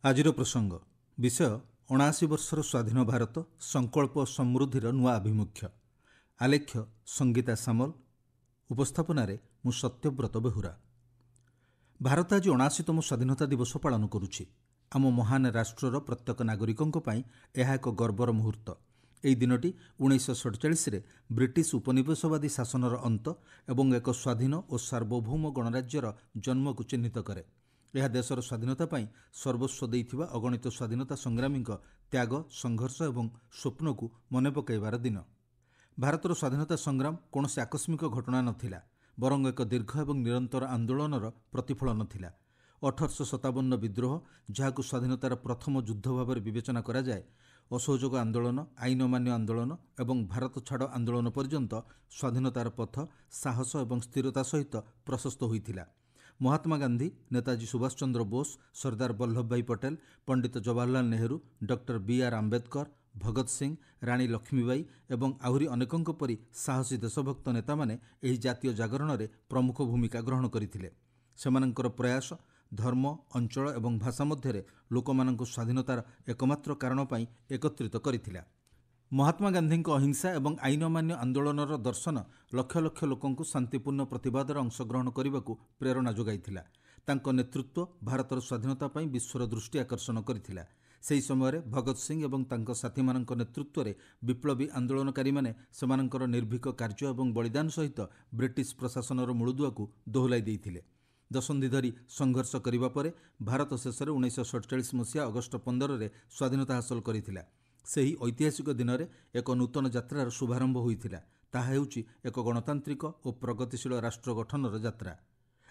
ଆଜିର ପ୍ରସଙ୍ଗ ବିଷୟ 79 ବର୍ଷର ସ୍ୱାଧୀନ ଭାରତ ସଂକଳ୍ପ ସମୃଦ୍ଧିର ନୂଆ ଆଭିମୁଖ୍ୟ। ଆଲେଖ୍ୟ ସଙ୍ଗୀତା ସାମଲ, ଉପସ୍ଥାପନାରେ ମୁଁ ସତ୍ୟବ୍ରତ ବେହୁରା। ଭାରତ ଆଜି 79ତମ ସ୍ୱାଧୀନତା ଦିବସ ପାଳନ କରୁଛି। ଆମ ମହାନ ରାଷ୍ଟ୍ରର ପ୍ରତ୍ୟେକ ନାଗରିକଙ୍କ ପାଇଁ ଏହା ଏକ ଗର୍ବର ମୁହୂର୍ତ୍ତ। ଏହି ଦିନଟି 1947ରେ ବ୍ରିଟିଶ ଉପନିବେଶବାଦୀ ଶାସନର ଅନ୍ତ ଏବଂ ଏକ ସ୍ୱାଧୀନ ଓ ସାର୍ବଭୌମ ଗଣରାଜ୍ୟର ଜନ୍ମକୁ ଚିହ୍ନିତ କରେ। ଏହା ଦେଶର ସ୍ୱାଧୀନତା ପାଇଁ ସର୍ବସ୍ୱ ଦେଇଥିବା ଅଗଣିତ ସ୍ୱାଧୀନତା ସଂଗ୍ରାମୀଙ୍କ ତ୍ୟାଗ, ସଂଘର୍ଷ ଏବଂ ସ୍ୱପ୍ନକୁ ମନେ ପକାଇବାର ଦିନ। ଭାରତର ସ୍ୱାଧୀନତା ସଂଗ୍ରାମ କୌଣସି ଆକସ୍ମିକ ଘଟଣା ନଥିଲା, ବରଂ ଏକ ଦୀର୍ଘ ଏବଂ ନିରନ୍ତର ଆନ୍ଦୋଳନର ପ୍ରତିଫଳନ ଥିଲା। 1857 ବିଦ୍ରୋହ, ଯାହାକୁ ସ୍ୱାଧୀନତାର ପ୍ରଥମ ଯୁଦ୍ଧ ଭାବରେ ବିବେଚନା କରାଯାଏ, ଅସହଯୋଗ ଆନ୍ଦୋଳନ, ଆଇନ ଅମାନ୍ୟ ଆନ୍ଦୋଳନ ଏବଂ ଭାରତ ଛାଡ଼ ଆନ୍ଦୋଳନ ପର୍ଯ୍ୟନ୍ତ ସ୍ୱାଧୀନତାର ପଥ ସାହସ ଏବଂ ସ୍ଥିରତା ସହିତ ପ୍ରଶସ୍ତ ହୋଇଥିଲା। ମହାତ୍ମା ଗାନ୍ଧୀ, ନେତାଜୀ ସୁଭାଷ ଚନ୍ଦ୍ର ବୋଷ, ସର୍ଦ୍ଦାର ବଲ୍ଲଭ ଭାଇ ପଟେଲ, ପଣ୍ଡିତ ଜବାହରଲାଲ ନେହେରୁ, ଡକ୍ଟର B.R. ଆମ୍ବେଦକର, ଭଗତ ସିଂ, ରାଣୀ ଲକ୍ଷ୍ମୀବାଇ ଏବଂ ଆହୁରି ଅନେକଙ୍କ ପରି ସାହସୀ ଦେଶଭକ୍ତ ନେତାମାନେ ଏହି ଜାତୀୟ ଜାଗରଣରେ ପ୍ରମୁଖ ଭୂମିକା ଗ୍ରହଣ କରିଥିଲେ। ସେମାନଙ୍କର ପ୍ରୟାସ ଧର୍ମ, ଅଞ୍ଚଳ ଏବଂ ଭାଷା ମଧ୍ୟରେ ଲୋକମାନଙ୍କୁ ସ୍ୱାଧୀନତାର ଏକମାତ୍ର କାରଣ ପାଇଁ ଏକତ୍ରିତ କରିଥିଲା। ମହାତ୍ମା ଗାନ୍ଧୀଙ୍କ ଅହିଂସା ଏବଂ ଆଇନ ଅମାନ୍ୟ ଆନ୍ଦୋଳନର ଦର୍ଶନ ଲକ୍ଷ ଲକ୍ଷ ଲୋକଙ୍କୁ ଶାନ୍ତିପୂର୍ଣ୍ଣ ପ୍ରତିବାଦରେ ଅଂଶଗ୍ରହଣ କରିବାକୁ ପ୍ରେରଣା ଯୋଗାଇଥିଲା। ତାଙ୍କ ନେତୃତ୍ୱ ଭାରତର ସ୍ୱାଧୀନତା ପାଇଁ ବିଶ୍ୱର ଦୃଷ୍ଟି ଆକର୍ଷଣ କରିଥିଲା। ସେହି ସମୟରେ ଭଗତ ସିଂ ଏବଂ ତାଙ୍କ ସାଥୀମାନଙ୍କ ନେତୃତ୍ୱରେ ବିପ୍ଳବୀ ଆନ୍ଦୋଳନକାରୀମାନେ ସେମାନଙ୍କର ନିର୍ଭୀକ କାର୍ଯ୍ୟ ଏବଂ ବଳିଦାନ ସହିତ ବ୍ରିଟିଶ ପ୍ରଶାସନର ମୂଳଦୁଆକୁ ଦୋହଲାଇ ଦେଇଥିଲେ। ଦଶନ୍ଧି ଧରି ସଂଘର୍ଷ କରିବା ପରେ ଭାରତ ଶେଷରେ 1947 ମସିହା ଅଗଷ୍ଟ 15ରେ ସ୍ୱାଧୀନତା ହାସଲ କରିଥିଲା। ସେହି ଐତିହାସିକ ଦିନରେ ଏକ ନୂତନ ଯାତ୍ରାର ଶୁଭାରମ୍ଭ ହୋଇଥିଲା। ତାହା ହେଉଛି ଏକ ଗଣତାନ୍ତ୍ରିକ ଓ ପ୍ରଗତିଶୀଳ ରାଷ୍ଟ୍ର ଗଠନର ଯାତ୍ରା।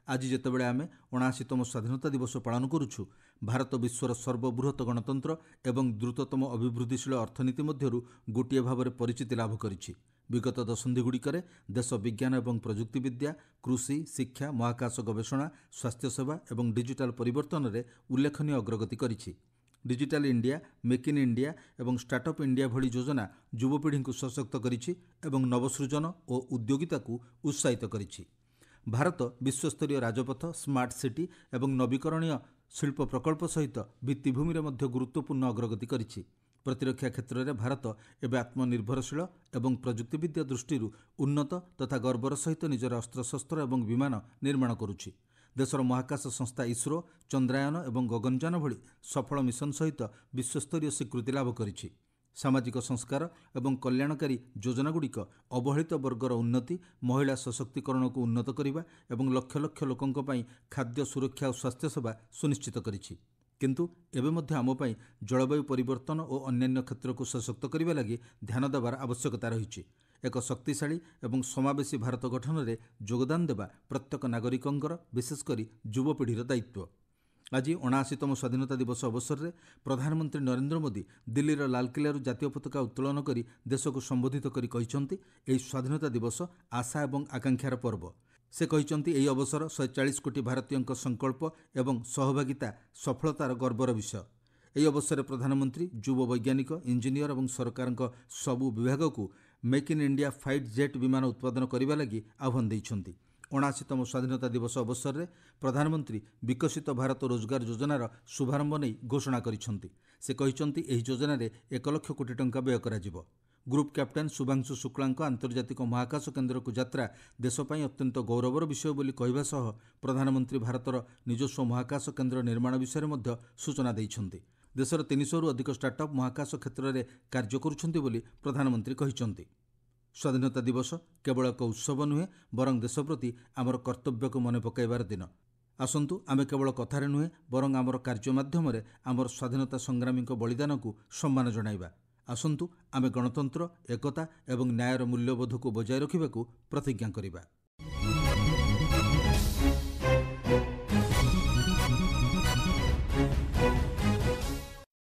ଆଜି ଯେତେବେଳେ ଆମେ 79ତମ ସ୍ୱାଧୀନତା ଦିବସ ପାଳନ କରୁଛୁ, ଭାରତ ବିଶ୍ୱର ସର୍ବବୃହତ ଗଣତନ୍ତ୍ର ଏବଂ ଦ୍ରୁତତମ ଅଭିବୃଦ୍ଧିଶୀଳ ଅର୍ଥନୀତି ମଧ୍ୟରୁ ଗୋଟିଏ ଭାବରେ ପରିଚିତି ଲାଭ କରିଛି। ବିଗତ ଦଶନ୍ଧିଗୁଡ଼ିକରେ ଦେଶ ବିଜ୍ଞାନ ଏବଂ ପ୍ରଯୁକ୍ତିବିଦ୍ୟା, କୃଷି, ଶିକ୍ଷା, ମହାକାଶ ଗବେଷଣା, ସ୍ୱାସ୍ଥ୍ୟସେବା ଏବଂ ଡିଜିଟାଲ ପରିବର୍ତ୍ତନରେ ଉଲ୍ଲେଖନୀୟ ଅଗ୍ରଗତି କରିଛି। Digital India, make in India ଏବଂ ଷ୍ଟାର୍ଟଅପ୍ ଇଣ୍ଡିଆ ଭଳି ଯୋଜନା ଯୁବପିଢ଼ିଙ୍କୁ ସଶକ୍ତ କରିଛି ଏବଂ ନବସୃଜନ ଓ ଉଦ୍ୟୋଗିତାକୁ ଉତ୍ସାହିତ କରିଛି। ଭାରତ ବିଶ୍ୱସ୍ତରୀୟ ରାଜପଥ, ସ୍ମାର୍ଟ ସିଟି ଏବଂ ନବୀକରଣୀୟ ଶିଳ୍ପ ପ୍ରକଳ୍ପ ସହିତ ଭିତ୍ତିଭୂମିରେ ମଧ୍ୟ ଗୁରୁତ୍ୱପୂର୍ଣ୍ଣ ଅଗ୍ରଗତି କରିଛି। ପ୍ରତିରକ୍ଷା କ୍ଷେତ୍ରରେ ଭାରତ ଏବେ ଆତ୍ମନିର୍ଭରଶୀଳ ଏବଂ ପ୍ରଯୁକ୍ତିବିଦ୍ୟା ଦୃଷ୍ଟିରୁ ଉନ୍ନତ ତଥା ଗର୍ବର ସହିତ ନିଜର ଅସ୍ତ୍ରଶସ୍ତ୍ର ଏବଂ ବିମାନ ନିର୍ମାଣ କରୁଛି। ଦେଶର ମହାକାଶ ସଂସ୍ଥା ଇସ୍ରୋ ଚନ୍ଦ୍ରାୟନ ଏବଂ ଗଗନଯାନ ଭଳି ସଫଳ ମିଶନ ସହିତ ବିଶ୍ୱସ୍ତରୀୟ ସ୍ୱୀକୃତି ଲାଭ କରିଛି। ସାମାଜିକ ସଂସ୍କାର ଏବଂ କଲ୍ୟାଣକାରୀ ଯୋଜନାଗୁଡ଼ିକ ଅବହେଳିତ ବର୍ଗର ଉନ୍ନତି, ମହିଳା ସଶକ୍ତିକରଣକୁ ଉନ୍ନତ କରିବା ଏବଂ ଲକ୍ଷ ଲକ୍ଷ ଲୋକଙ୍କ ପାଇଁ ଖାଦ୍ୟ ସୁରକ୍ଷା ଓ ସ୍ୱାସ୍ଥ୍ୟସେବା ସୁନିଶ୍ଚିତ କରିଛି। କିନ୍ତୁ ଏବେ ମଧ୍ୟ ଆମ ପାଇଁ ଜଳବାୟୁ ପରିବର୍ତ୍ତନ ଓ ଅନ୍ୟାନ୍ୟ କ୍ଷେତ୍ରକୁ ସଶକ୍ତ କରିବା ଲାଗି ଧ୍ୟାନ ଦେବାର ଆବଶ୍ୟକତା ରହିଛି। ଏକ ଶକ୍ତିଶାଳୀ ଏବଂ ସମାବେଶୀ ଭାରତ ଗଠନରେ ଯୋଗଦାନ ଦେବା ପ୍ରତ୍ୟେକ ନାଗରିକଙ୍କର, ବିଶେଷ କରି ଯୁବପିଢ଼ିର ଦାୟିତ୍ୱ। ଆଜି 79ତମ ସ୍ୱାଧୀନତା ଦିବସ ଅବସରରେ ପ୍ରଧାନମନ୍ତ୍ରୀ ନରେନ୍ଦ୍ର ମୋଦି ଦିଲ୍ଲୀର ଲାଲକିଲ୍ଲାରୁ ଜାତୀୟ ପତାକା ଉତ୍ତୋଳନ କରି ଦେଶକୁ ସମ୍ବୋଧିତ କରି କହିଛନ୍ତି, ଏହି ସ୍ୱାଧୀନତା ଦିବସ ଆଶା ଏବଂ ଆକାଂକ୍ଷାର ପର୍ବ। ସେ କହିଛନ୍ତି, ଏହି ଅବସର 140 କୋଟି ଭାରତୀୟଙ୍କ ସଂକଳ୍ପ ଏବଂ ସହଭାଗିତା ସଫଳତାର ଗର୍ବର ବିଷୟ। ଏହି ଅବସରରେ ପ୍ରଧାନମନ୍ତ୍ରୀ ଯୁବ ବୈଜ୍ଞାନିକ, ଇଞ୍ଜିନିୟର ଏବଂ ସରକାରଙ୍କ ସବୁ ବିଭାଗକୁ make in India fight jet ବିମାନ ଉତ୍ପାଦନ କରିବା ଲାଗି ଆହ୍ୱାନ ଦେଇଛନ୍ତି। 79ତମ ସ୍ୱାଧୀନତା ଦିବସ ଅବସରରେ ପ୍ରଧାନମନ୍ତ୍ରୀ ବିକଶିତ ଭାରତ ରୋଜଗାର ଯୋଜନାର ଶୁଭାରମ୍ଭ ନେଇ ଘୋଷଣା କରିଛନ୍ତି। ସେ କହିଛନ୍ତି, ଏହି ଯୋଜନାରେ 1 ଲକ୍ଷ କୋଟି ଟଙ୍କା ବ୍ୟୟ କରାଯିବ। ଗ୍ରୁପ୍ କ୍ୟାପ୍ଟେନ୍ ଶୁଭାଂଶୁ ଶୁକ୍ଳାଙ୍କ ଆନ୍ତର୍ଜାତିକ ମହାକାଶ କେନ୍ଦ୍ରକୁ ଯାତ୍ରା ଦେଶ ପାଇଁ ଅତ୍ୟନ୍ତ ଗୌରବର ବିଷୟ ବୋଲି କହିବା ସହ ପ୍ରଧାନମନ୍ତ୍ରୀ ଭାରତର ନିଜସ୍ୱ ମହାକାଶ କେନ୍ଦ୍ର ନିର୍ମାଣ ବିଷୟରେ ମଧ୍ୟ ସୂଚନା ଦେଇଛନ୍ତି। ଦେଶର 300ରୁ ଅଧିକ ଷ୍ଟାର୍ଟଅପ୍ ମହାକାଶ କ୍ଷେତ୍ରରେ କାର୍ଯ୍ୟ କରୁଛନ୍ତି ବୋଲି ପ୍ରଧାନମନ୍ତ୍ରୀ କହିଛନ୍ତି। ସ୍ୱାଧୀନତା ଦିବସ କେବଳ ଏକ ଉତ୍ସବ ନୁହେଁ, ବରଂ ଦେଶ ପ୍ରତି ଆମର କର୍ତ୍ତବ୍ୟକୁ ମନେ ପକାଇବାର ଦିନ। ଆସନ୍ତୁ ଆମେ କେବଳ କଥାରେ ନୁହେଁ, ବରଂ ଆମର କାର୍ଯ୍ୟ ମାଧ୍ୟମରେ ଆମର ସ୍ୱାଧୀନତା ସଂଗ୍ରାମୀଙ୍କ ବଳିଦାନକୁ ସମ୍ମାନ ଜଣାଇବା। ଆସନ୍ତୁ ଆମେ ଗଣତନ୍ତ୍ର, ଏକତା ଏବଂ ନ୍ୟାୟର ମୂଲ୍ୟବୋଧକୁ ବଜାୟ ରଖିବାକୁ ପ୍ରତିଜ୍ଞା କରିବା।